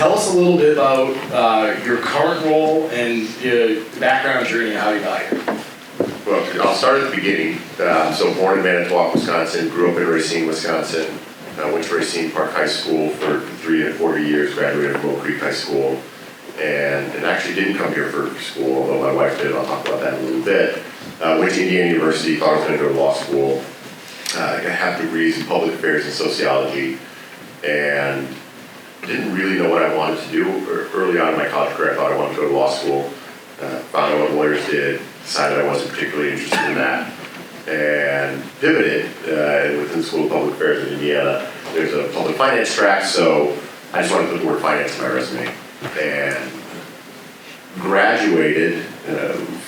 tell us a little bit about your current role and the background journey and how you got here. Well, I'll start at the beginning. So born in Manitowoc, Wisconsin, grew up in Racine, Wisconsin. Went to Racine Park High School for 3 1/4 years, graduated from Oak Creek High School, and actually didn't come here for school, although my wife did. I'll talk about that in a little bit. Went to Indiana University, thought I was going to go to law school. I have degrees in public affairs and sociology, and didn't really know what I wanted to do. Early on in my college career, I thought I wanted to go to law school. Found out what lawyers did, decided I wasn't particularly interested in that, and pivoted within the School of Public Affairs in Indiana. There's a public finance track, so I just wanted to put the word finance in my resume. And graduated,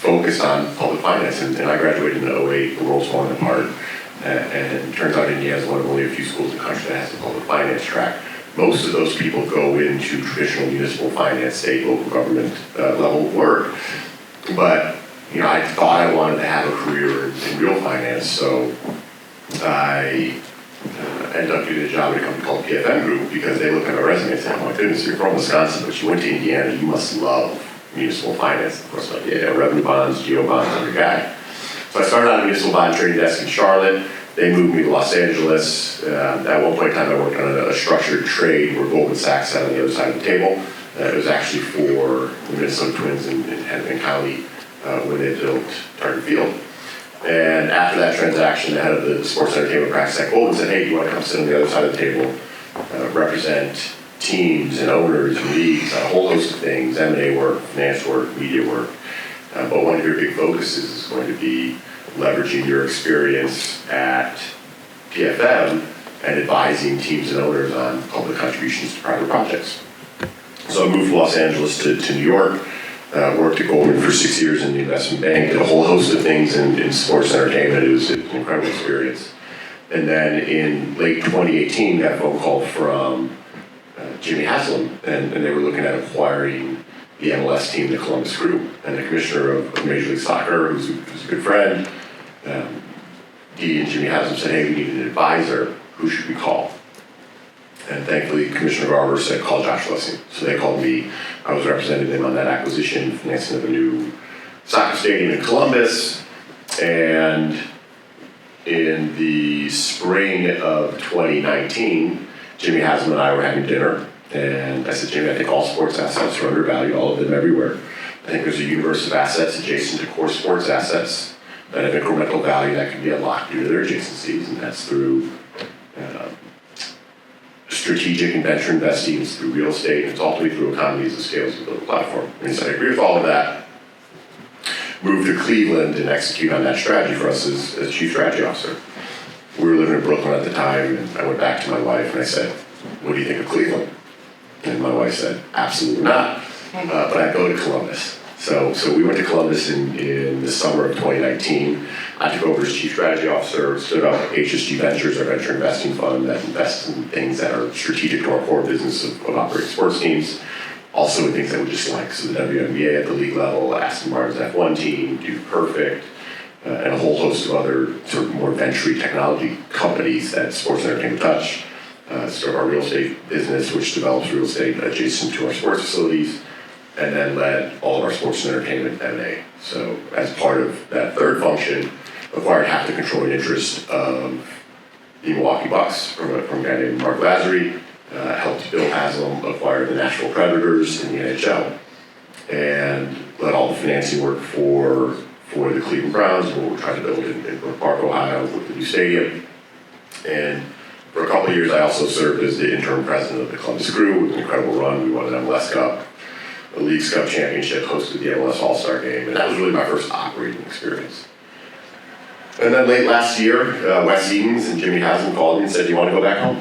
focused on public finance, and I graduated in 2008, the world's falling apart. And it turns out Indiana is one of only a few schools in the country that has a public finance track. Most of those people go into traditional municipal finance, state, local government level work. But I thought I wanted to have a career in real finance, so I ended up getting a job at a company called PFM Group because they looked at my resume and said, "Oh my goodness, you're from Wisconsin, but you went to Indiana, you must love municipal finance." Of course, like, yeah, revenue bonds, geo bonds, I'm your guy. So I started on a municipal bond trading desk in Charlotte. They moved me to Los Angeles. At one point in time, I worked on a structured trade where Goldman Sachs sat on the other side of the table. It was actually for the Minnesota Twins in Hennepin County when they built Target Field. And after that transaction, the head of the sports entertainment practice at Goldman said, "Hey, do you want to come sit on the other side of the table, represent teams and owners and leagues, a whole host of things, M&A work, finance work, media work. But one of your big focuses is going to be leveraging your experience at PFM and advising teams and owners on public contributions to private projects." So I moved from Los Angeles to New York, worked at Goldman for 6 years in the investment bank, did a whole host of things in sports entertainment. It was an incredible experience. And then in late 2018, got a phone call from Jimmy Haslam, and they were looking at acquiring the MLS team, the Columbus Crew, and the commissioner of Major League Soccer, who's a good friend, he and Jimmy Haslam said, "Hey, we need an advisor. Who should we call?" And thankfully, Commissioner Garber said, "Call Josh Glessing." So they called me. I was representing them on that acquisition, financing of a new soccer stadium in Columbus. And in the spring of 2019, Jimmy Haslam and I were having dinner. And I said, "Jimmy, I think all sports assets are undervalued, all of them everywhere. I think there's a universe of assets adjacent to core sports assets that have incremental value that can be unlocked due to their adjacencies, and that's through strategic and venture investing, it's through real estate, and it's ultimately through economies of scale to build a platform." And he said, "I agree with all of that." Moved to Cleveland and execute on that strategy for us as chief strategy officer. We were living in Brooklyn at the time, and I went back to my wife and I said, "What do you think of Cleveland?" And my wife said, "Absolutely not, but I'd go to Columbus." So we went to Columbus in the summer of 2019. I took over as chief strategy officer, stood up HSG Ventures, our venture investing fund that invests in things that are strategic to our core business of operating sports teams, also in things that we just like. So the WNBA at the league level, Aston Martin's F1 team, Dude Perfect, and a whole host of other sort of more venture technology companies that sports entertainment touch. Sort of our real estate business, which develops real estate adjacent to our sports facilities, and then led all of our sports and entertainment M&A. So as part of that third function, acquired half the controlling interest of the Milwaukee Bucks from a guy named Mark Lazary, helped Bill Haslam acquire the Nashville Predators in the NHL, and led all the financing work for the Cleveland Browns, what we're trying to build in Brook Park, Ohio, with the new stadium. And for a couple of years, I also served as the interim president of the Columbus Crew with an incredible run. We won an MLS Cup, a Leagues Cup championship, hosted the MLS All-Star Game, and that was really my first operating experience. And then late last year, Wes Edens and Jimmy Haslam called me and said, "Do you want to go back home?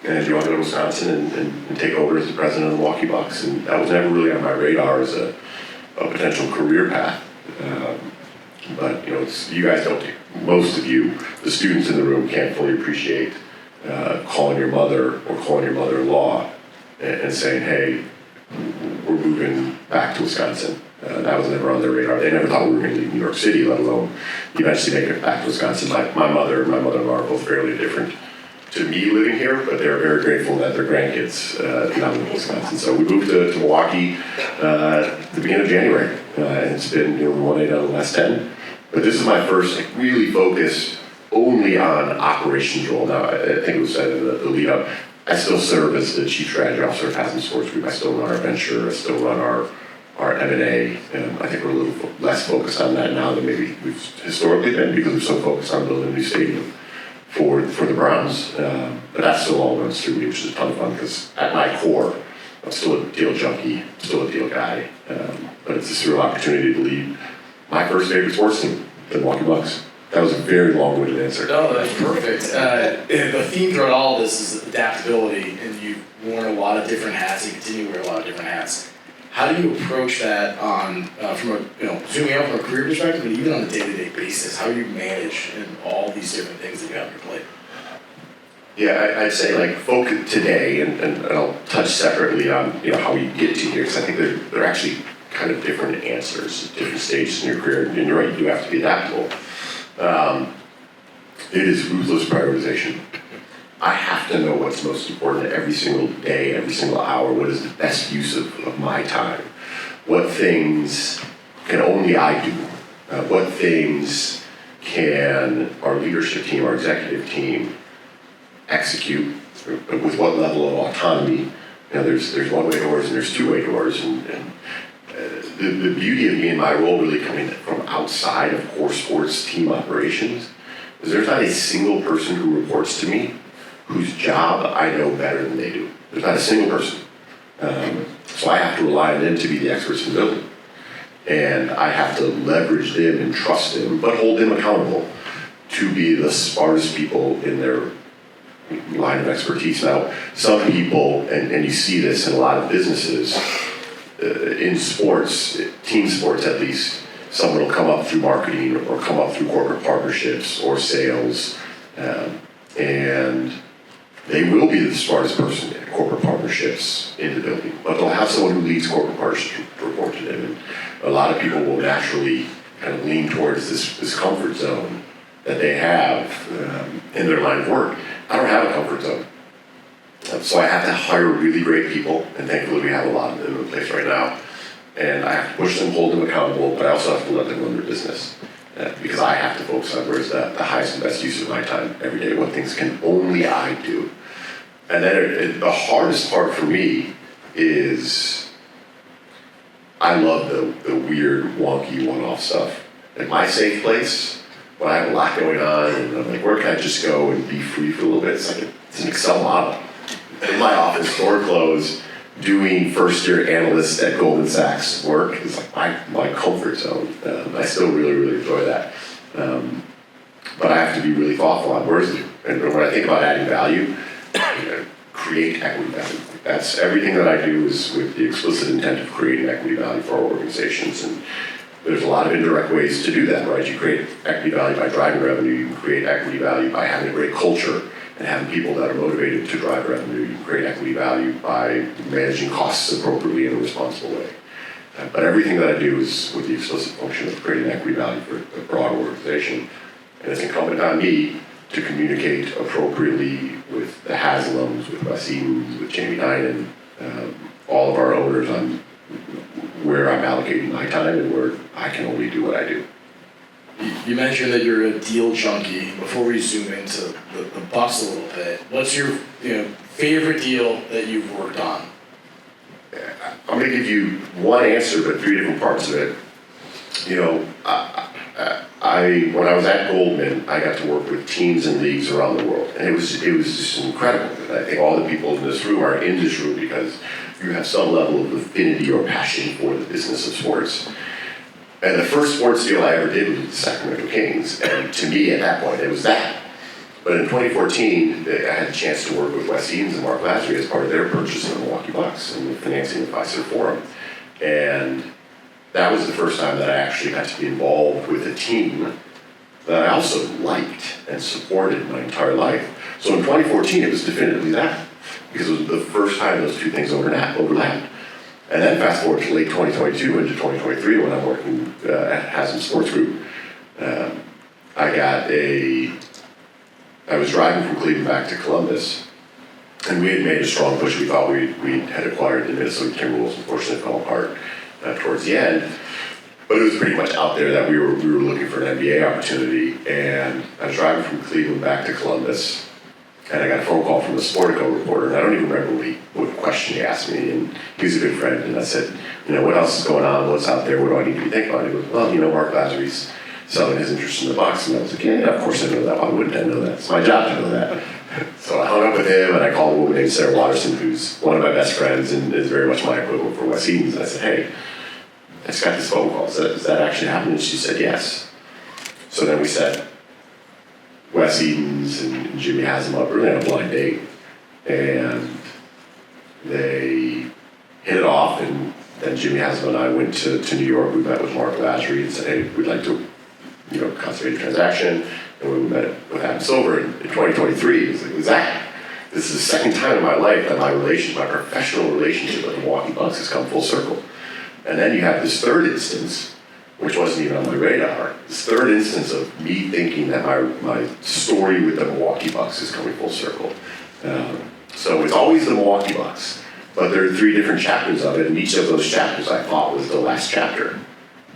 And do you want to go to Wisconsin and take over as the president of the Milwaukee Bucks?" And that was never really on my radar as a potential career path. But you guys don't, most of you, the students in the room, can't fully appreciate calling your mother or calling your mother-in-law and saying, "Hey, we're moving back to Wisconsin." That was never on their radar. They never thought we were going to leave New York City, let alone eventually make it back to Wisconsin. My mother and my mother-in-law are both fairly different to me living here, but they're very grateful that their grandkids now live in Wisconsin. So we moved to Milwaukee at the beginning of January, and it's been we won 8 out of the last 10. But this is my first really focused only on operations role. Now, I think it was said in the lead up, I still serve as the Chief Strategy Officer of Haslam Sports Group. I still run our venture, I still run our M&A, and I think we're a little less focused on that now than maybe we've historically been because we're so focused on building a new stadium for the Browns. But that still all runs through me, which is a ton of fun because at my core, I'm still a deal junkie, still a deal guy, but it's a surreal opportunity to lead my first favorite sports team, the Milwaukee Bucks. That was a very long-winded answer. No, that's perfect. The theme throughout all of this is adaptability, and you've worn a lot of different hats, and continue to wear a lot of different hats. How do you approach that on from a zooming out from a career perspective, but even on a day-to-day basis? How do you manage in all these different things that you have on your plate? Yeah, I'd say like focus today, and I'll touch separately on how we get to here because I think they're actually kind of different answers at different stages in your career. And you're right, you do have to be adaptable. It is ruthless prioritization. I have to know what's most important every single day, every single hour. What is the best use of my time? What things can only I do? What things can our leadership team, our executive team execute? With what level of autonomy? There's one-way doors and there's two-way doors, and the beauty of me and my role really coming from outside of core sports team operations is there's not a single person who reports to me whose job I know better than they do. There's not a single person. So I have to rely on them to be the experts in the building. And I have to leverage them and trust them, but hold them accountable to be the smartest people in their line of expertise. Now, some people, and you see this in a lot of businesses, in sports, team sports at least, someone will come up through marketing or come up through corporate partnerships or sales, and they will be the smartest person in corporate partnerships in the building, but they'll have someone who leads corporate partnerships report to them. And a lot of people will naturally kind of lean towards this comfort zone that they have in their line of work. I don't have a comfort zone. So I have to hire really great people, and thankfully we have a lot of them in place right now. And I have to push them, hold them accountable, but I also have to let them run their business. Because I have to focus on where's the highest and best use of my time every day, what things can only I do. And then the hardest part for me is I love the weird, wonky, one-off stuff. Like my safe place, when I have a lot going on, and I'm like, where can I just go and be free for a little bit? It's like it's an Excel model. In my office, door closed, doing first-year analyst at Goldman Sachs work is like my comfort zone. I still really, really enjoy that. But I have to be really thoughtful on where's it. And when I think about adding value, create equity value. That's everything that I do is with the explicit intent of creating equity value for our organizations. And there's a lot of indirect ways to do that, right? You create equity value by driving revenue. You can create equity value by having a great culture and having people that are motivated to drive revenue. You can create equity value by managing costs appropriately in a responsible way. But everything that I do is with the explicit function of creating equity value for a broad organization. And it's incumbent on me to communicate appropriately with the Haslams, with Glessing, with Jamie Dinan, all of our owners on where I'm allocating my time and where I can only do what I do. You mentioned that you're a deal junkie. Before we zoom into the Bucks a little bit, what's your favorite deal that you've worked on? I'm going to give you one answer, but three different parts of it. When I was at Goldman, I got to work with teams and leagues around the world, and it was just incredible. And I think all the people in this room are in this room because you have some level of affinity or passion for the business of sports. And the first sports deal I ever did was with the Sacramento Kings, and to me at that point it was that. But in 2014, I had a chance to work with Wes Edens and Mark Lazary as part of their purchase of the Milwaukee Bucks and the financing of Fiserv Forum. And that was the first time that I actually got to be involved with a team that I also liked and supported my entire life. So in 2014, it was definitively that, because it was the first time those two things overlapped. And then fast forward to late 2022 into 2023 when I'm working at Haslam Sports Group, I got a I was driving from Cleveland back to Columbus, and we had made a strong push. We thought we had acquired the Minnesota Timberwolves. Unfortunately, it fell apart towards the end. But it was pretty much out there that we were looking for an NBA opportunity. And I was driving from Cleveland back to Columbus, and I got a phone call from the Sportico reporter. And I don't even remember what question he asked me. And he was a good friend. And I said, what else is going on? What's out there? What do I need to be thinking about? He goes, well, Mark Lazzary's selling his interest in the Bucks. And I was like, yeah, of course I know that. Why wouldn't I know that? It's my job to know that. So I hung up with him, and I called a woman named Sarah Watterson, who's one of my best friends and is very much my equivalent for Wes Edens. And I said, hey, I just got this phone call. Is that actually happening? And she said, yes. So then we set Wes Edens and Jimmy Haslam up really on a blind date. And they hit it off, and then Jimmy Haslam and I went to New York. We met with Mark Lazary and said, hey, we'd like to consummate a transaction. And we met with Adam Silver in 2023. It was like, exactly. This is the second time in my life that my professional relationship with the Milwaukee Bucks has come full circle. And then you have this third instance, which wasn't even on my radar, this third instance of me thinking that my story with the Milwaukee Bucks is coming full circle. So it's always the Milwaukee Bucks, but there are 3 different chapters of it, and each of those chapters I thought was the last chapter.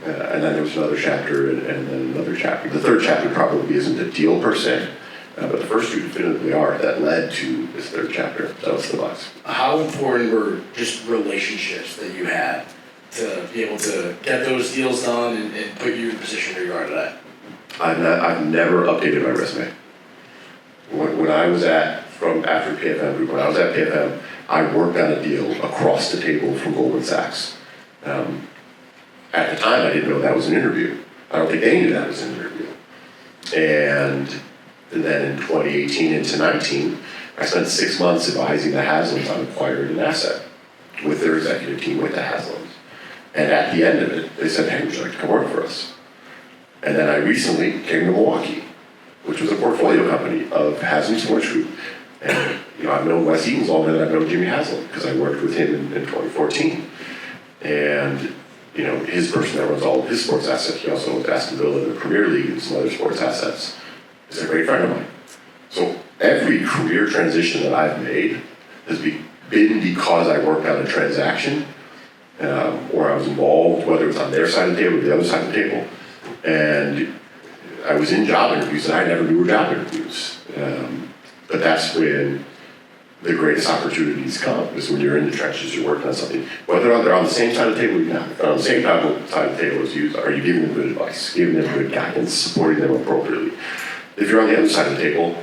And then there was another chapter, and then another chapter. The third chapter probably isn't a deal per se, but the first 2 definitively are. That led to this third chapter. So it's the Bucks. How important were just relationships that you had to be able to get those deals done and put you in the position where you are today? I've never updated my resume. When I was after PFM Group, when I was at PFM, I worked on a deal across the table from Goldman Sachs. At the time, I didn't know that was an interview. I don't think they knew that was an interview. And then in 2018 into 19, I spent 6 months advising the Haslams on acquiring an asset with their executive team with the Haslams. And at the end of it, they said, hey, would you like to come work for us? And then I recently came to Milwaukee, which was a portfolio company of Haslam Sports Group. And I've known Wes Edens longer than I've known Jimmy Haslam, because I worked with him in 2014. And his person that runs all of his sports assets, he also owns Aston Villa in the Premier League and some other sports assets, is a great friend of mine. So every career transition that I've made has been because I worked on a transaction, or I was involved, whether it was on their side of the table or the other side of the table. And I was in job interviews that I never knew were job interviews. But that's when the greatest opportunities come, is when you're in the trenches, you're working on something. Whether they're on the same side of the table or not, if they're on the same side of the table as you, are you giving them good advice, giving them good guidance, supporting them appropriately? If you're on the other side of the table,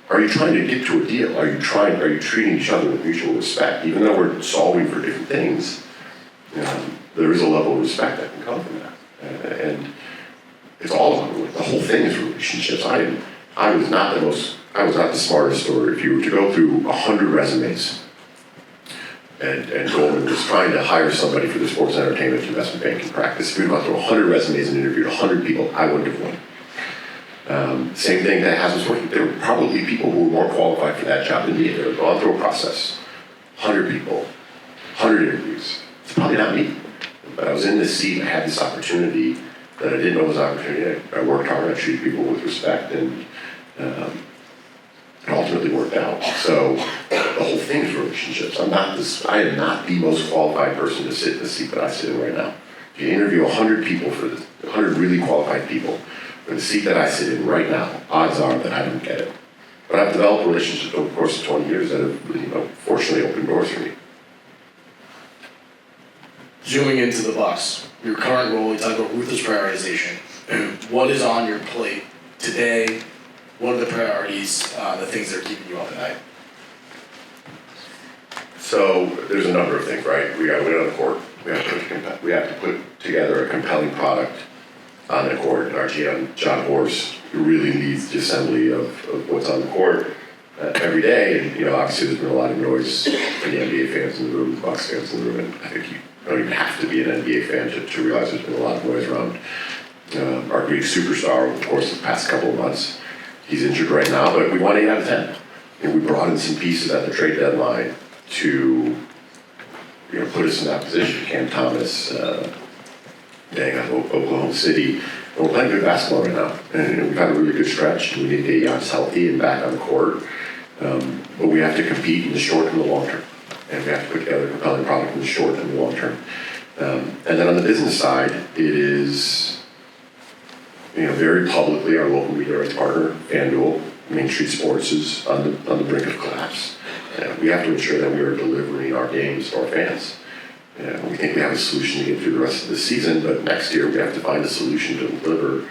are you trying to get to a deal? Are you treating each other with mutual respect? Even though we're solving for different things, there is a level of respect that can come from that. And it's all about the whole thing is relationships. I was not the smartest, or if you were to go through 100 resumes, and Goldman was trying to hire somebody for the sports and entertainment investment banking practice, if you'd gone through 100 resumes and interviewed 100 people, I wouldn't have won. Same thing that Haslam's working. There were probably people who were more qualified for that job than me. They were going through a process. 100 people, 100 interviews. It's probably not me. But I was in this seat, I had this opportunity that I didn't know was an opportunity. I worked hard, I treated people with respect, and it ultimately worked out. So the whole thing is relationships. I am not the most qualified person to sit in the seat that I sit in right now. If you interview 100 people 100 really qualified people for the seat that I sit in right now, odds are that I don't get it. But I've developed relationships over the course of 20 years that have, fortunately opened doors for me. Zooming into the Bucks, your current role, you talk about ruthless prioritization. What is on your plate today? What are the priorities, the things that are keeping you up at night? So there's a number of things, right? We got to win on the court. We have to put together a compelling product on the court. And our GM, John Horst, really leads the assembly of what's on the court every day. And obviously there's been a lot of noise for the NBA fans in the room, the Bucks fans in the room, and I think you don't even have to be an NBA fan to realize there's been a lot of noise around our Greek superstar over the course of the past couple of months. He's injured right now, but we won 8 out of 10. And we brought in some pieces at the trade deadline to put us in that position. Cam Thomas, Oklahoma City, And we're playing good basketball right now, and we've had a really good stretch. We need to get Giannis healthy and back on the court, but we have to compete in the short and the long term, and we have to put together a compelling product in the short and the long term. And then on the business side, it is, very publicly our local media rights partner, FanDuel, Main Street Sports is on the brink of collapse. We have to ensure that we are delivering our games to our fans. We think we have a solution to get through the rest of the season, but next year we have to find a solution to deliver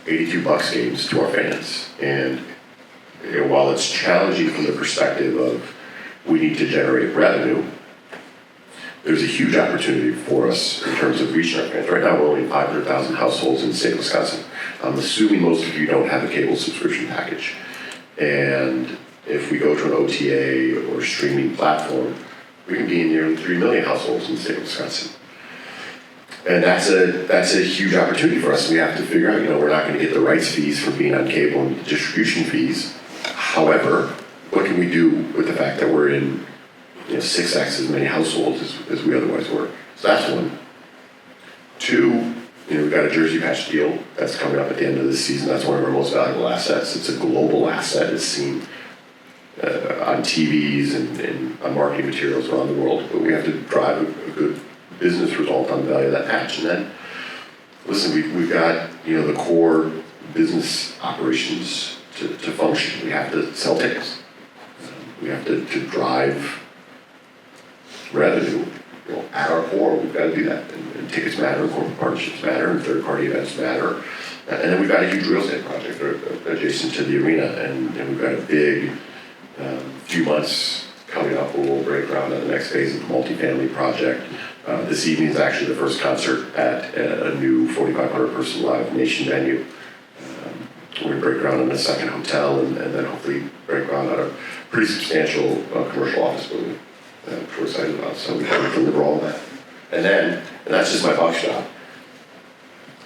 82 Bucks games to our fans. And while it's challenging from the perspective of we need to generate revenue, there's a huge opportunity for us in terms of reaching our fans. Right now we're only 500,000 households in the state of Wisconsin. I'm assuming most of you don't have a cable subscription package. And if we go to an OTA or streaming platform, we can be in nearly 3 million households in the state of Wisconsin. And that's a huge opportunity for us. We have to figure out, we're not going to get the rights fees from being on cable and the distribution fees. However, what can we do with the fact that we're in 6x as many households as we otherwise were? So that's one. Two, we've got a jersey patch deal that's coming up at the end of this season. That's one of our most valuable assets. It's a global asset. It's seen on TVs and on marketing materials around the world, but we have to drive a good business result on the value of that patch. And then, listen, we've got the core business operations to function. We have to sell tickets. We have to drive revenue. At our core, we've got to do that. And tickets matter, and corporate partnerships matter, and third-party events matter. And then we've got a huge real estate project adjacent to the arena, and we've got a big few months coming up where we'll break ground on the next phase of the multifamily project. This evening is actually the first concert at a new 4,500 person Live Nation venue. We're going to break ground on a second hotel and then hopefully break ground on a pretty substantial commercial office building, which we're excited about. So we can deliver all of that. And that's just my box shop.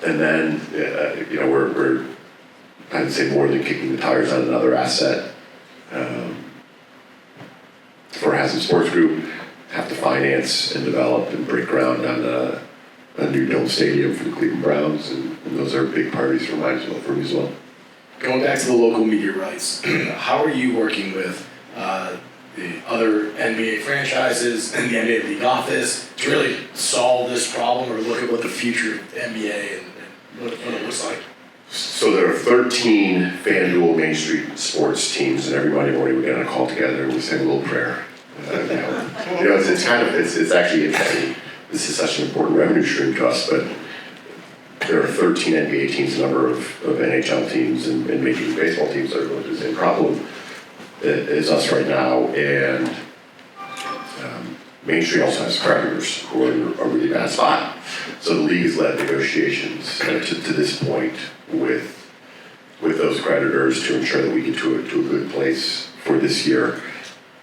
And then, we're, I'd say, more than kicking the tires on another asset. For Haslam Sports Group, have to finance and develop and break ground on a new dome stadium for the Cleveland Browns, and those are big priorities for me as well. Going back to the local media rights, how are you working with the other NBA franchises and the NBA League office to really solve this problem or look at what the future of the NBA and what it looks like? So there are 13 FanDuel Main Street sports teams, and every Monday morning we get on a call together and we say a little prayer. It's actually interesting. This is such an important revenue stream to us, but there are 13 NBA teams, a number of NHL teams, and Major League Baseball teams that are going through the same problem as us right now. And Main Street also has creditors who are in a really bad spot. So the league has led negotiations to this point with those creditors to ensure that we get to a good place for this year.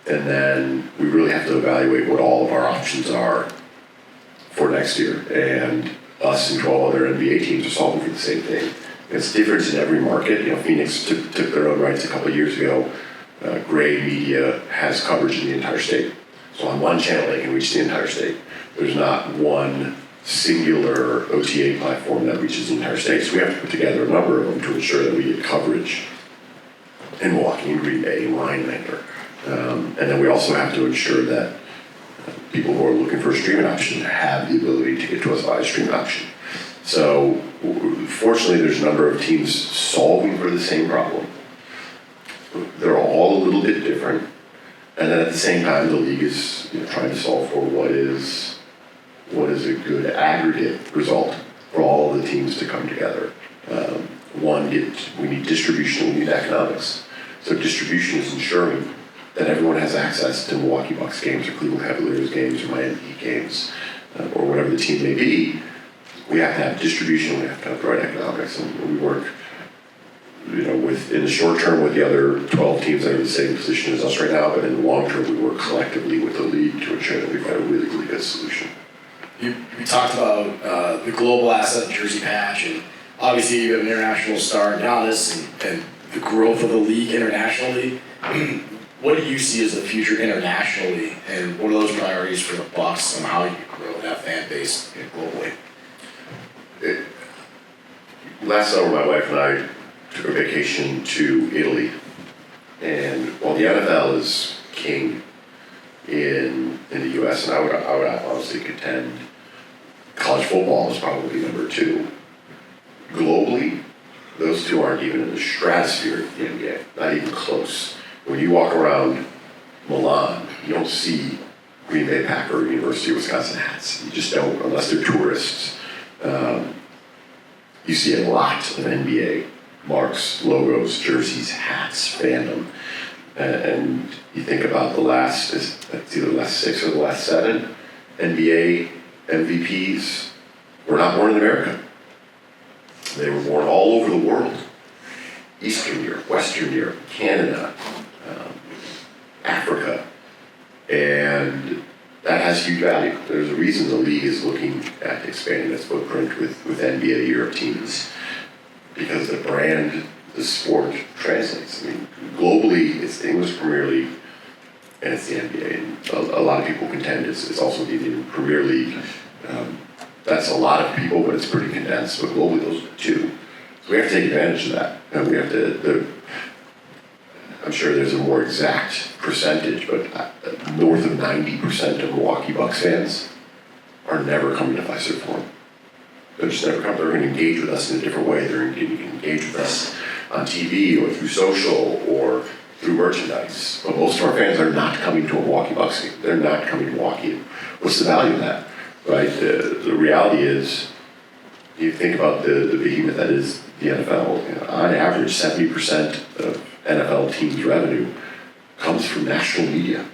And then we really have to evaluate what all of our options are for next year. And us and 12 other NBA teams are solving for the same thing. It's different in every market. Phoenix took their own rights a couple of years ago. Gray Media has coverage in the entire state. So on one channel, they can reach the entire state. There's not one singular OTA platform that reaches the entire state. So we have to put together a number of them to ensure that we get coverage in Milwaukee, and Green Bay, and Rhinelander. And then we also have to ensure that people who are looking for a streaming option have the ability to get to us via a streaming option. So fortunately, there's a number of teams solving for the same problem. They're all a little bit different. And then at the same time, the league is trying to solve for what is a good aggregate result for all of the teams to come together. We need distribution, we need economics. So distribution is ensuring that everyone has access to Milwaukee Bucks games or Cleveland Cavaliers games or Miami Heat games or whatever the team may be. We have to have distribution, we have to have the right economics, and we work in the short term with the other 12 teams that are in the same position as us right now, but in the long term we work collectively with the league to ensure that we find a really, really good solution. You talked about the global asset jersey patch, and obviously you have an international star in Giannis and the growth of the league internationally. What do you see as the future internationally, and what are those priorities for the Bucks and how you grow that fan base globally? last summer, my wife and I took a vacation to Italy. And while the NFL is king in the U.S., and I would honestly contend college football is probably number two. Globally, those two aren't even in the stratosphere of the NBA, not even close. When you walk around Milan, you don't see Green Bay Packer or University of Wisconsin hats. You just don't, unless they're tourists. You see a lot of NBA marks, logos, jerseys, hats, fandom. And you think about it's either the last 6 or the last 7 NBA MVPs were not born in America. They were born all over the world. Eastern Europe, Western Europe, Canada, Africa. And that has huge value. There's a reason the league is looking at expanding its footprint with NBA Europe teams, because the brand, the sport translates. I mean, globally, it's the English Premier League and it's the NBA. And a lot of people contend it's also the Indian Premier League. That's a lot of people, but it's pretty condensed. But globally, those are the two. So we have to take advantage of that. And we have to, I'm sure there's a more exact percentage, but north of 90% of Milwaukee Bucks fans are never coming to Fiserv Forum. They're just never coming. They're going to engage with us in a different way. They're going to engage with us on TV or through social or through merchandise. But most of our fans are not coming to a Milwaukee Bucks game. They're not coming to Milwaukee. What's the value of that, right? The reality is, you think about the behemoth that is the NFL. You know, on average, 70% of NFL teams' revenue comes from national media.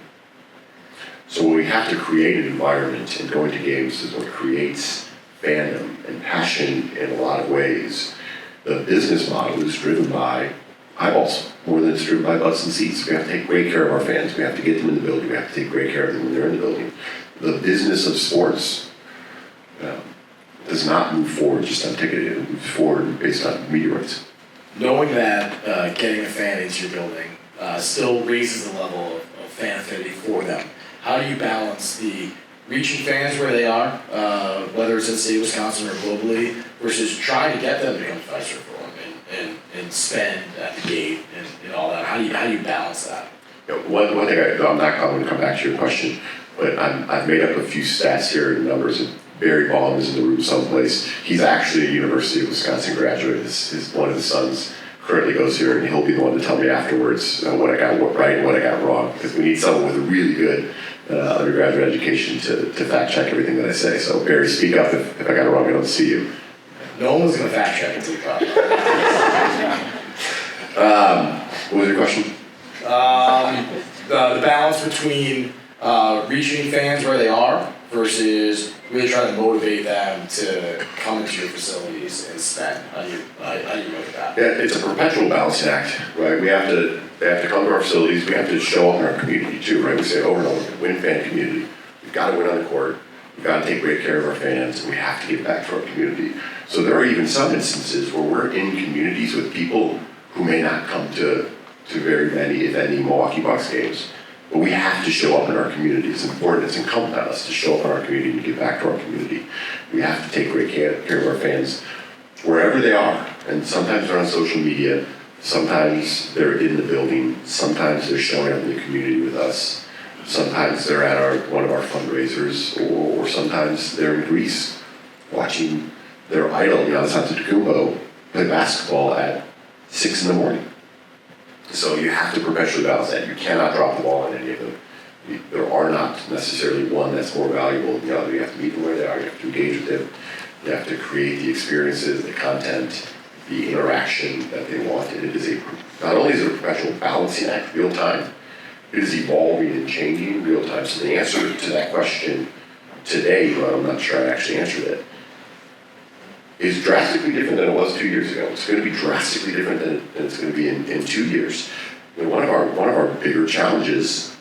So we have to create an environment, and going to games is what creates fandom and passion in a lot of ways. The business model is driven by eyeballs more than it's driven by butts and seats. We have to take great care of our fans. We have to get them in the building. We have to take great care of them when they're in the building. The business of sports does not move forward just on ticketing. It moves forward based on media rights. Knowing that getting a fan into your building still raises the level of fan affinity for them, how do you balance the reaching fans where they are, whether it's in the state of Wisconsin or globally, versus trying to get them to come to Fiserv Forum and spend at the gate and all that? How do you balance that? You know, one thing I'm going to come back to your question, but I've made up a few stats here and numbers. And Barry Baum is in the room someplace. He's actually a University of Wisconsin graduate. One of his sons currently goes here, and he'll be the one to tell me afterwards what I got right and what I got wrong, because we need someone with a really good undergraduate education to fact check everything that I say. So Barry, speak up if I got it wrong. I don't see you. No one's going to fact check until you come. What was your question? The balance between reaching fans where they are versus really trying to motivate them to come into your facilities and spend. How do you look at that? Yeah, it's a perpetual balancing act, right? They have to come to our facilities. We have to show up in our community too, right? We say over and over, win fan community. We've got to win on the court. We've got to take great care of our fans, and we have to give back to our community. So there are even some instances where we're in communities with people who may not come to very many, if any, Milwaukee Bucks games. But we have to show up in our community. It's important. It's incumbent on us to show up in our community and give back to our community. We have to take great care of our fans wherever they are. And sometimes they're on social media. Sometimes they're in the building. Sometimes they're showing up in the community with us. Sometimes they're at one of our fundraisers, or sometimes they're in Greece watching their idol, Giannis Antetokounmpo, play basketball at 6 in the morning. So you have to perpetually balance that. You cannot drop the ball on any of them. There are not necessarily one that's more valuable than the other. You have to meet them where they are. You have to engage with them. You have to create the experiences, the content, the interaction that they want. And it is not only is it a perpetual balancing act, real time, it is evolving and changing real time. So the answer to that question today, but I'm not sure I actually answered it, is drastically different than it was 2 years ago. It's going to be drastically different than it's going to be in 2 years. You know, one of our bigger challenges,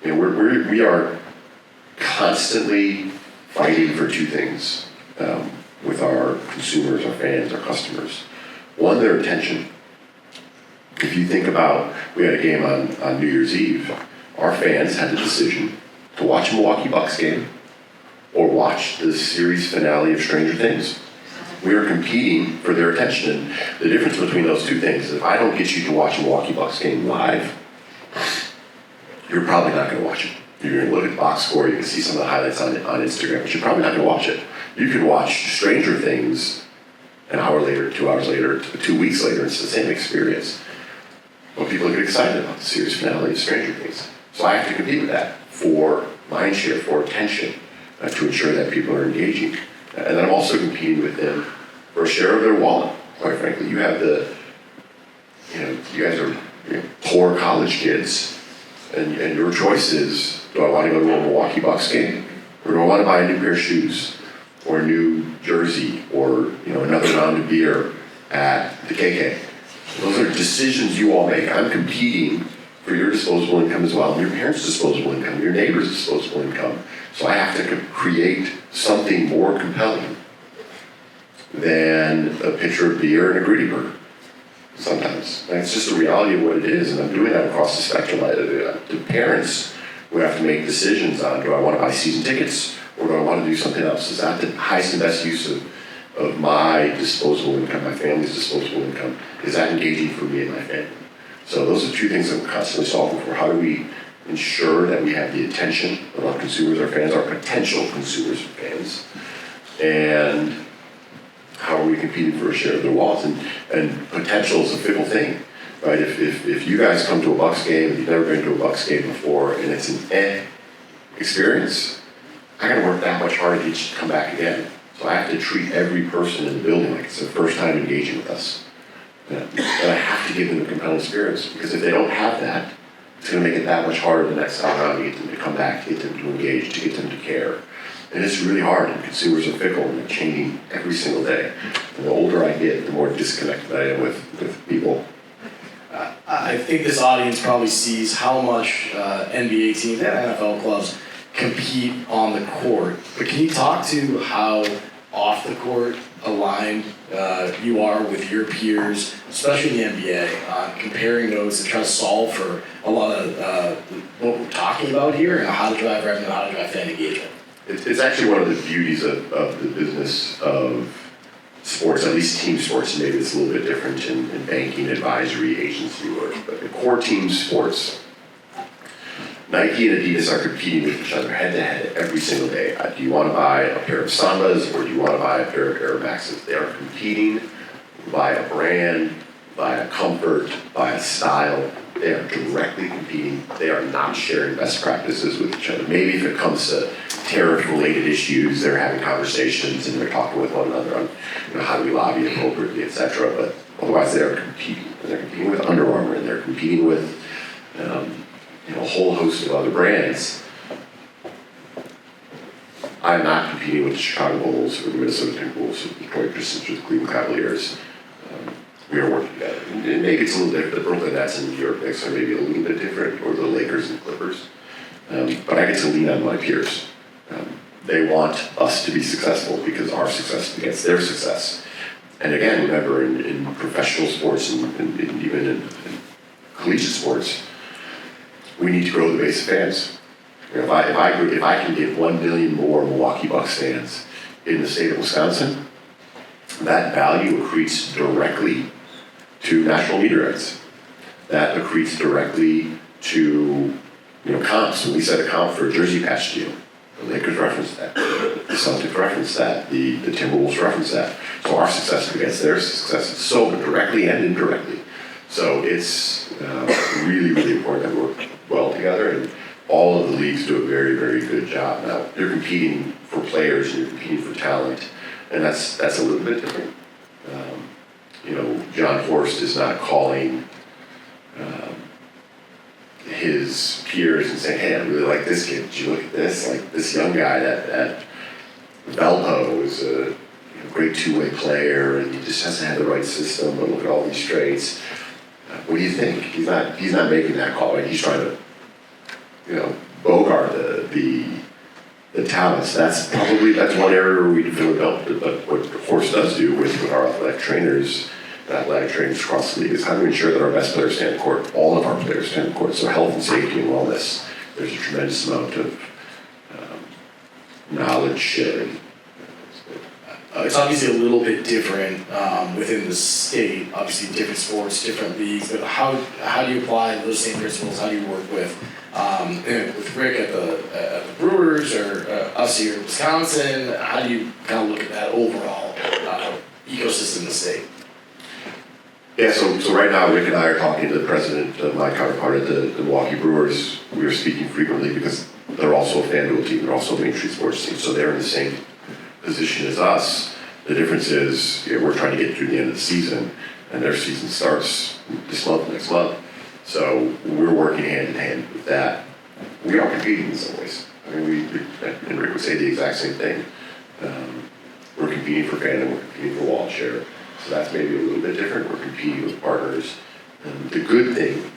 you know, we are constantly fighting for two things with our consumers, our fans, our customers. One, their attention. If you think about, we had a game on New Year's Eve. Our fans had the decision to watch a Milwaukee Bucks game or watch the series finale of Stranger Things. We are competing for their attention. And the difference between those two things is if I don't get you to watch a Milwaukee Bucks game live, you're probably not going to watch it. You're going to look at the box score, you can see some of the highlights on Instagram, but you're probably not going to watch it. You can watch Stranger Things an hour later, 2 hours later, 2 weeks later. It's the same experience. But people get excited about the series finale of Stranger Things. So I have to compete with that for mind share, for attention, to ensure that people are engaging. And then I'm also competing with them for a share of their wallet, quite frankly. You have you guys are poor college kids, and your choice is, do I want to go to a Milwaukee Bucks game? Or do I want to buy a new pair of shoes, or a new jersey, or another round of beer at the KK? Those are decisions you all make. I'm competing for your disposable income as well, your parents' disposable income, your neighbor's disposable income. So I have to create something more compelling than a pitcher of beer and a gritty burger sometimes. And it's just the reality of what it is, and I'm doing that across the spectrum. To parents who have to make decisions on, do I want to buy season tickets, or do I want to do something else? Is that the highest and best use of my disposable income, my family's disposable income? Is that engaging for me and my family? So those are two things I'm constantly solving for. How do we ensure that we have the attention of our consumers, our fans, our potential consumers and fans? And how are we competing for a share of their wallets? And potential is a fickle thing, right? If you guys come to a Bucks game and you've never been to a Bucks game before and it's an experience, I gotta work that much harder to get you to come back again. So I have to treat every person in the building like it's their first time engaging with us. And I have to give them a compelling experience, because if they don't have that, it's going to make it that much harder the next time around to get them to come back, to get them to engage, to get them to care. And it's really hard, and consumers are fickle, and they're changing every single day. And the older I get, the more disconnected I am with people. I think this audience probably sees how much NBA teams and NFL clubs compete on the court. But can you talk to how off the court aligned you are with your peers, especially in the NBA, on comparing notes and trying to solve for a lot of what we're talking about here, and how to drive revenue, how to drive fan engagement? It's actually one of the beauties of the business of sports, at least team sports. Maybe it's a little bit different in banking, advisory, agency work, but the core team sports, Nike and Adidas are competing with each other head-to-head every single day. Do you want to buy a pair of Sambas, or do you want to buy a pair of Air Maxes? They are competing by a brand, by a comfort, by a style. They are directly competing. They are not sharing best practices with each other. Maybe if it comes to tariff-related issues, they're having conversations and they're talking with one another on how do we lobby appropriately, etc. But otherwise, they are competing. And they're competing with Under Armour, and they're competing with a whole host of other brands. I'm not competing with the Chicago Bulls or the Minnesota Timberwolves or the Detroit Pistons or the Cleveland Cavaliers. We are working together. And maybe it's a little different. The Brooklyn Nets and New York Knicks are maybe a little bit different, or the Lakers and Clippers. But I get to lean on my peers. They want us to be successful because our success begets their success. And again, remember, in professional sports and even in collegiate sports, we need to grow the base of fans. If I can get 1 million more Milwaukee Bucks fans in the state of Wisconsin, that value accretes directly to national media rights. That accretes directly to comps. When we set a comp for a jersey patch deal, the Lakers reference that, the Celtics reference that, the Timberwolves reference that. So our success begets their success, so directly and indirectly. So it's really, really important that we work well together, and all of the leagues do a very, very good job. Now, you're competing for players and you're competing for talent, and that's a little bit different. John Horst is not calling his peers and saying, hey, I really like this kid. Did you look at this? Like this young guy at Valpo is a great two-way player, and he just hasn't had the right system, but look at all these traits. What do you think? He's not making that call. Right? He's trying to, bogart the talents. That's one area where we develop. But what Horst does do with our athletic trainers across the league is how to ensure that our best players stay on the court. All of our players stay on the court. So health and safety and wellness. There's a tremendous amount of knowledge sharing. it's obviously a little bit different within the state, obviously different sports, different leagues, but how do you apply those same principles? How do you work with Rick at the Brewers or us here in Wisconsin? How do you kind of look at that overall ecosystem in the state? Yeah, so right now Rick and I are talking to the president of my counterpart at the Milwaukee Brewers. We are speaking frequently because they're also a FanDuel team, they're also a Main Street Sports team, so they're in the same position as us. The difference is we're trying to get through the end of the season, and their season starts this month, next month. So we're working hand in hand with that. We are competing in some ways. I mean, and Rick would say the exact same thing. We're competing for fandom, we're competing for wallet share. So that's maybe a little bit different. We're competing with partners. And the good thing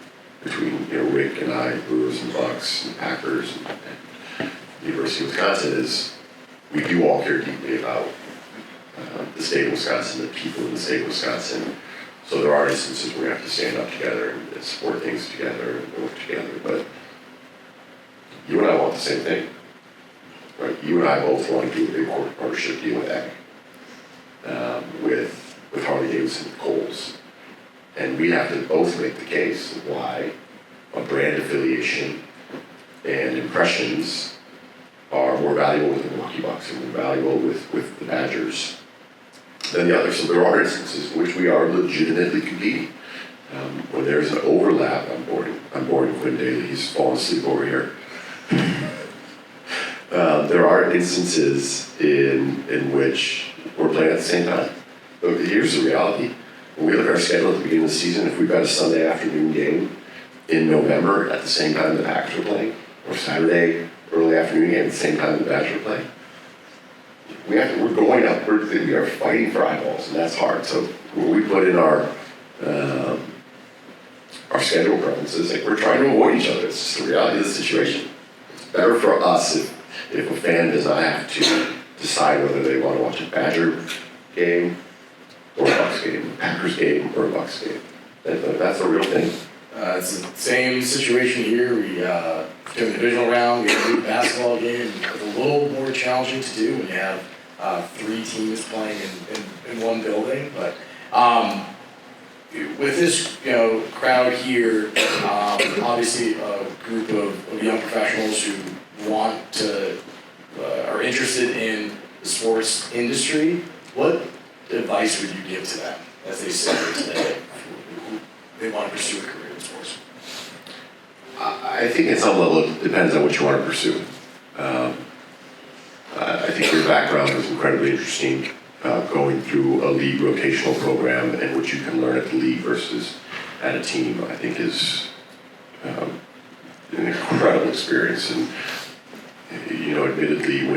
between Rick and I, Brewers and Bucks and Packers and the University of Wisconsin is we do all care deeply about the state of Wisconsin, the people in the state of Wisconsin. So there are instances where we have to stand up together and support things together and work together. But you and I want the same thing, right? You and I both want to do a big corporate partnership deal with Epic, with Harley Davidson and Kohl's. And we have to both make the case of why a brand affiliation and impressions are more valuable with the Milwaukee Bucks and more valuable with the Badgers than the others. So there are instances in which we are legitimately competing. When there's an overlap, I'm boring Quinn Daly, he's fallen asleep over here. There are instances in which we're playing at the same time. But here's the reality. When we look at our schedule at the beginning of the season, if we've got a Sunday afternoon game in November at the same time the Packers are playing, or Saturday early afternoon game at the same time the Badgers are playing, we're going up, we are fighting for eyeballs, and that's hard. So when we put in our schedule preferences, we're trying to avoid each other. It's just the reality of the situation. It's better for us if a fan does not have to decide whether they want to watch a Badger game or a Bucks game, a Packers game or a Bucks game. That's a real thing. It's the same situation here. We during the divisional round, we have a basketball game. It's a little more challenging to do when you have 3 teams playing in one building. But with this crowd here, obviously a group of young professionals who want to are interested in the sports industry, what advice would you give to them as they sit here today? They want to pursue a career in sports. I think at some level it depends on what you want to pursue. I think your background is incredibly interesting, going through a league rotational program and what you can learn at the league versus at a team, I think is an incredible experience. And admittedly,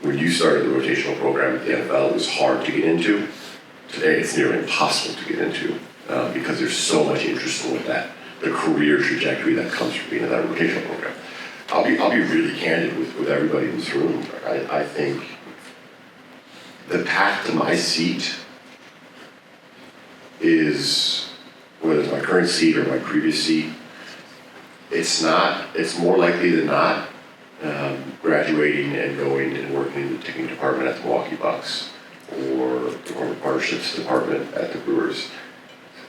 when you started the rotational program at the NFL, it was hard to get into. Today, it's nearly impossible to get into because there's so much interest in the career trajectory that comes from being in that rotational program. I'll be really candid with everybody in this room. I think the path to my seat is, whether it's my current seat or my previous seat, it's more likely than not graduating and going and working in the ticketing department at the Milwaukee Bucks or the corporate partnerships department at the Brewers.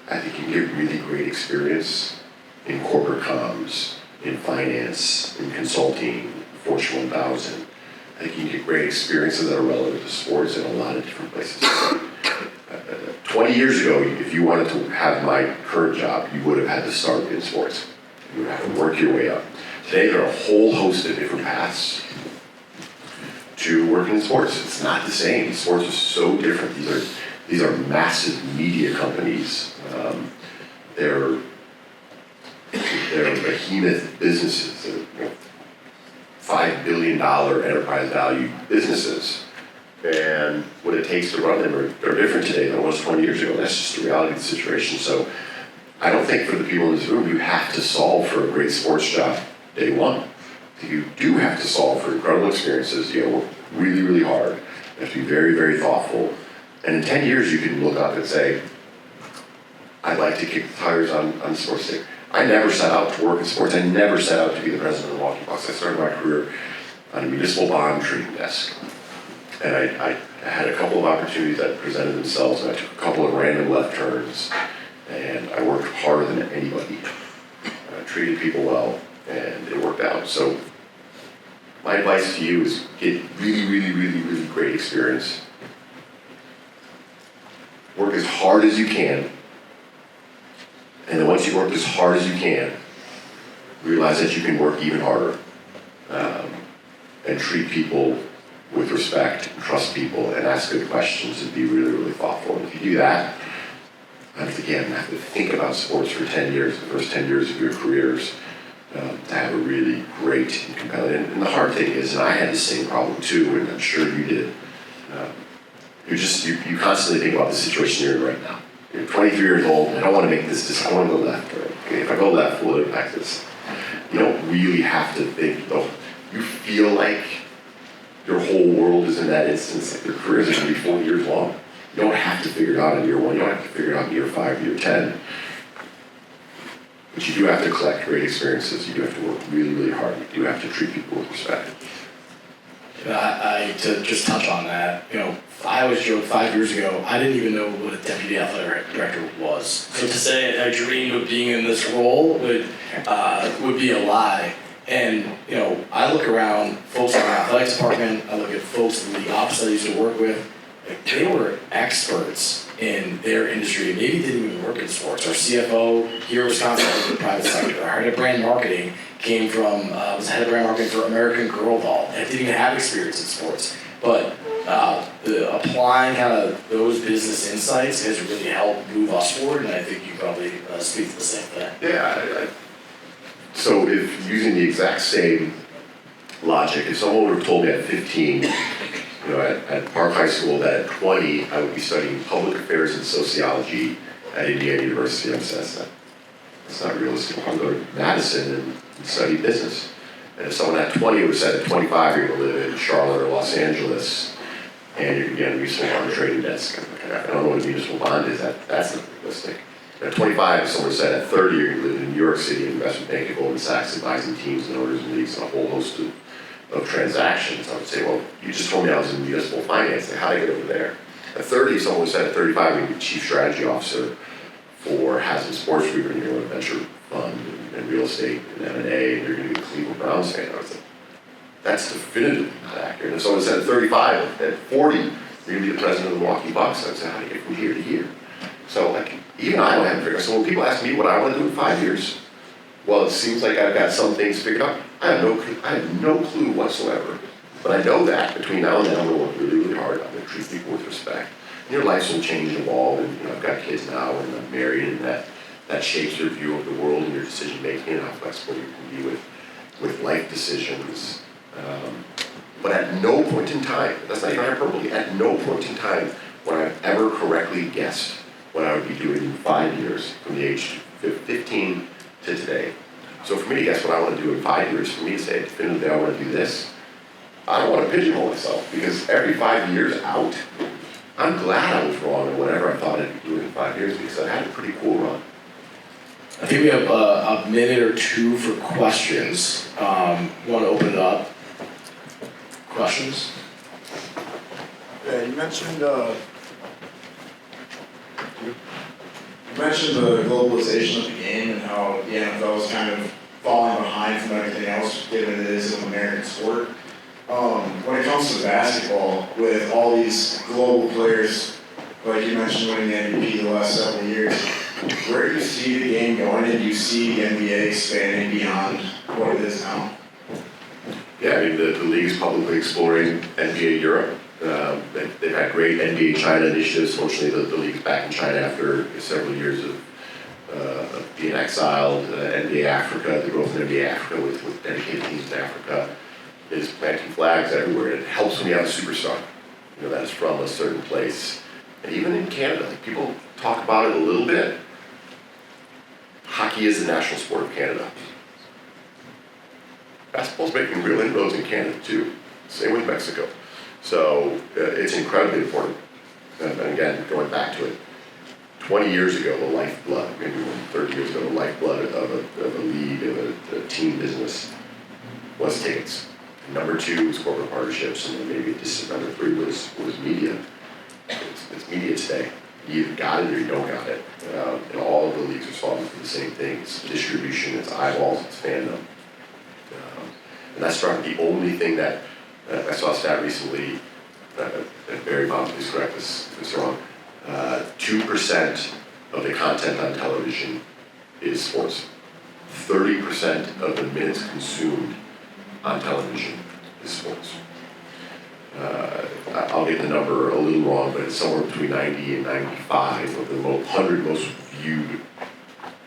I think you can get really great experience in corporate comms, in finance, in consulting, Fortune 1000. I think you can get great experiences that are relevant to sports in a lot of different places. 20 years ago, if you wanted to have my current job, you would have had to start in sports. You would have to work your way up. Today, there are a whole host of different paths to working in sports. It's not the same. Sports is so different. These are massive media companies. They're behemoth businesses. They're $5 billion enterprise value businesses. And what it takes to run them are different today than it was 20 years ago. That's just the reality of the situation. So I don't think for the people in this room, you have to solve for a great sports job day one. You do have to solve for incredible experiences. Work really, really hard. You have to be very, very thoughtful. And in 10 years, you can look up and say, I'd like to kick the tires on the sports team. I never set out to work in sports. I never set out to be the president of the Milwaukee Bucks. I started my career on a municipal bond trading desk. And I had a couple of opportunities that presented themselves, and I took a couple of random left turns, and I worked harder than anybody. I treated people well, and it worked out. So my advice to you is get really great experience. Work as hard as you can, and then once you work as hard as you can, realize that you can work even harder, and treat people with respect, and trust people, and ask good questions, and be really thoughtful. And if you do that, have to think about sports for 10 years, the first 10 years of your careers, to have a really great and compelling. And the hard thing is, and I had the same problem too, and I'm sure you did, you constantly think about the situation you're in right now. You're 23 years old, I don't want to make this decision, I want to go left. Okay, if I go left, will it impact this? You don't really have to think, though. You feel like your whole world is in that instance, like your career is going to be 40 years long. You don't have to figure it out in year 1, you don't have to figure it out in year 5, year 10. But you do have to collect great experiences, you do have to work really hard, you do have to treat people with respect. To just touch on that, I always joke 5 years ago, I didn't even know what a deputy athletic director was. So to say I dreamed of being in this role would be a lie. And, I look around folks in our athletics department, I look at folks in the league office I used to work with, they were experts in their industry, maybe didn't even work in sports. Our CFO here in Wisconsin was in the private sector. Our head of brand marketing came from, was head of brand marketing for American Girl Doll. I didn't even have experience in sports. But applying kind of those business insights has really helped move us forward, and I think you probably speak to the same thing. Yeah, so if using the exact same logic, if someone would have told me at 15, at Park High School, that at 20 I would be studying public affairs and sociology at Indiana University, I would say that's not realistic. I'm going to go to Madison and study business. And if someone at 20 would have said at 25 you're going to live in Charlotte or Los Angeles and you're going to get a municipal bond trading desk, I don't know what a municipal bond is, that's not realistic. At 25, if someone said at 30 you're going to live in New York City, investment bank at Goldman Sachs, advising teams and owners and leagues and a whole host of transactions, I would say, well, you just told me I was in municipal finance, like, how did I get over there? At 30, someone would said at 35 you're going to be chief strategy officer for Haslam Sports Group, and you're going to venture fund and real estate and M&A, and you're going to be a Cleveland Browns fan. I was like, that's definitively not accurate. And someone said at 35, at 40, you're going to be the president of the Milwaukee Bucks. I would say, how do you get from here to here? So, even I don't have to figure out. So when people ask me what I want to do in 5 years, well, it seems like I've got some things figured out. I have no clue whatsoever. But I know that between now and then, I'm going to work really hard. I'm going to treat people with respect. And your life will change and evolve. And I've got kids now, and I'm married, and that shapes your view of the world and your decision making and how flexible you can be with life decisions. But at no point in time, that's not even hyperbole, at no point in time would I have ever correctly guessed what I would be doing in 5 years from the age 15 to today. So for me to guess what I want to do in 5 years, for me to say definitively I want to do this, I don't want to pigeonhole myself, because every 5 years out, I'm glad I was wrong in whatever I thought I'd be doing in 5 years, because I had a pretty cool run. I think we have a minute or two for questions. Want to open it up? Questions? Yeah, you mentioned the globalization of the game and how the NFL is kind of falling behind from everything else, given it is an American sport. When it comes to basketball, with all these global players, like you mentioned winning the MVP the last several years, where do you see the game going, and do you see the NBA expanding beyond what it is now? Yeah, I mean, the league is publicly exploring NBA Europe. They've had great NBA China initiatives. Fortunately, the league's back in China after several years of being exiled. NBA Africa, the growth of NBA Africa with dedicated teams in Africa is planting flags everywhere. It helps when you have a superstar, that is from a certain place. And even in Canada, like, people talk about it a little bit. Hockey is the national sport of Canada. Basketball's making real inroads in Canada too. Same with Mexico. So it's incredibly important. And again, going back to it, 20 years ago, the lifeblood, maybe 30 years ago, the lifeblood of a league, of a team business was tickets. Number 2 was corporate partnerships, and then maybe just number 3 was media. It's media today. You either got it or you don't got it. And all of the leagues are solving for the same thing. It's distribution, it's eyeballs, it's fandom. And that's probably the only thing that I saw a stat recently, and Barry Bob, please correct this if it's wrong. 2% of the content on television is sports. 30% of the minutes consumed on television is sports. I'll get the number a little wrong, but it's somewhere between 90 and 95 of the 100 most viewed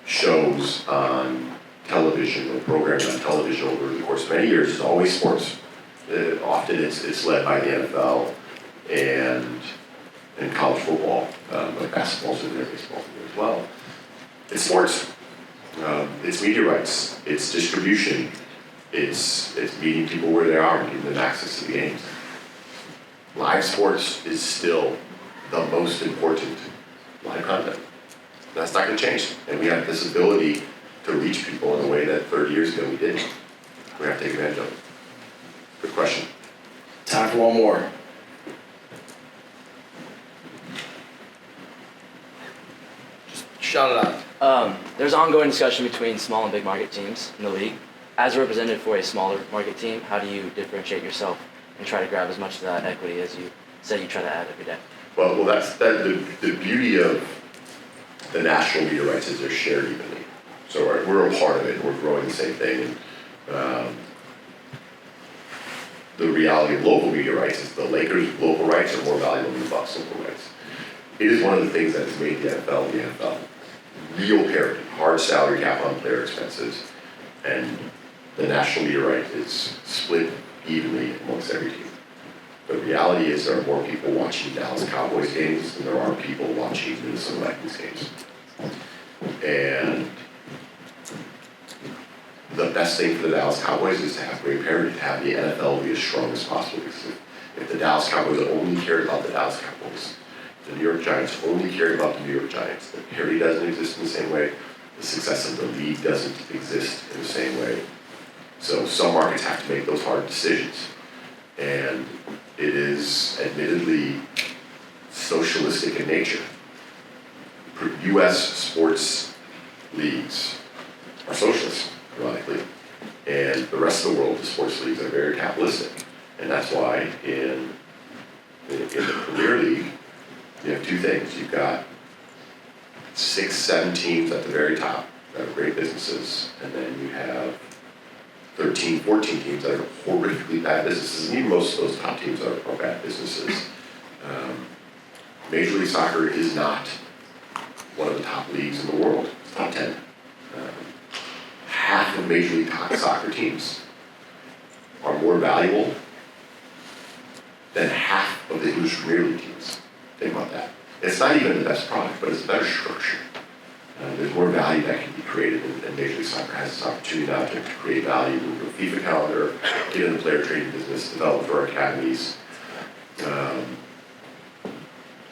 shows on television or programs on television over the course of many years is always sports. Often it's led by the NFL and college football, but basketball's in there, baseball's in there as well. It's sports. It's media rights. It's distribution. It's meeting people where they are and giving them access to the games. Live sports is still the most important live content. That's not going to change. And we have this ability to reach people in a way that 30 years ago we didn't. We have to take advantage of it. Good question. Time for one more. Just shout it out. There's ongoing discussion between small and big market teams in the league. As a representative for a smaller market team, how do you differentiate yourself and try to grab as much of that equity as you say you try to add every day? Well, that's the beauty of the national media rights is they're shared evenly. So we're a part of it, and we're growing the same thing. And the reality of local media rights is the Lakers' local rights are more valuable than the Bucks' local rights. It is one of the things that has made the NFL the NFL. Real parity, hard salary cap on player expenses, and the national media right is split evenly amongst every team. The reality is there are more people watching Dallas Cowboys games than there are people watching Minnesota Vikings games. And the best thing for the Dallas Cowboys is to have great parity, to have the NFL be as strong as possible. Because if the Dallas Cowboys only cared about the Dallas Cowboys, the New York Giants only cared about the New York Giants, the parity doesn't exist in the same way, the success of the league doesn't exist in the same way. So some markets have to make those hard decisions. And it is admittedly socialistic in nature. U.S. sports leagues are socialist, ironically, and the rest of the world, the sports leagues are very capitalistic. And that's why in the Premier League, you have two things. You've got 6, 7 teams at the very top that are great businesses, and then you have 13, 14 teams that are horrifically bad businesses, and even most of those top teams are bad businesses. Major League Soccer is not one of the top leagues in the world. It's top 10. Half of Major League Soccer teams are more valuable than half of the English Premier League teams. Think about that. It's not even the best product, but it's a better structure. There's more value that can be created, and Major League Soccer has this opportunity now to create value with a FIFA calendar, get in the player training business, develop for our academies.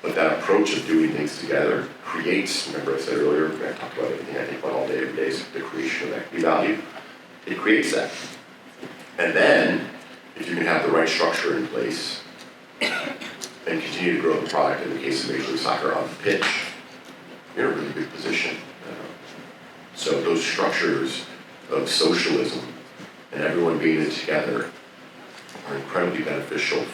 But that approach of doing things together creates, remember I said earlier, I talked about everything I think about all day, every day, is the creation of equity value. It creates that. And then, if you can have the right structure in place, and continue to grow the product, in the case of Major League Soccer on the pitch, you're in a really good position. So those structures of socialism and everyone being together are incredibly beneficial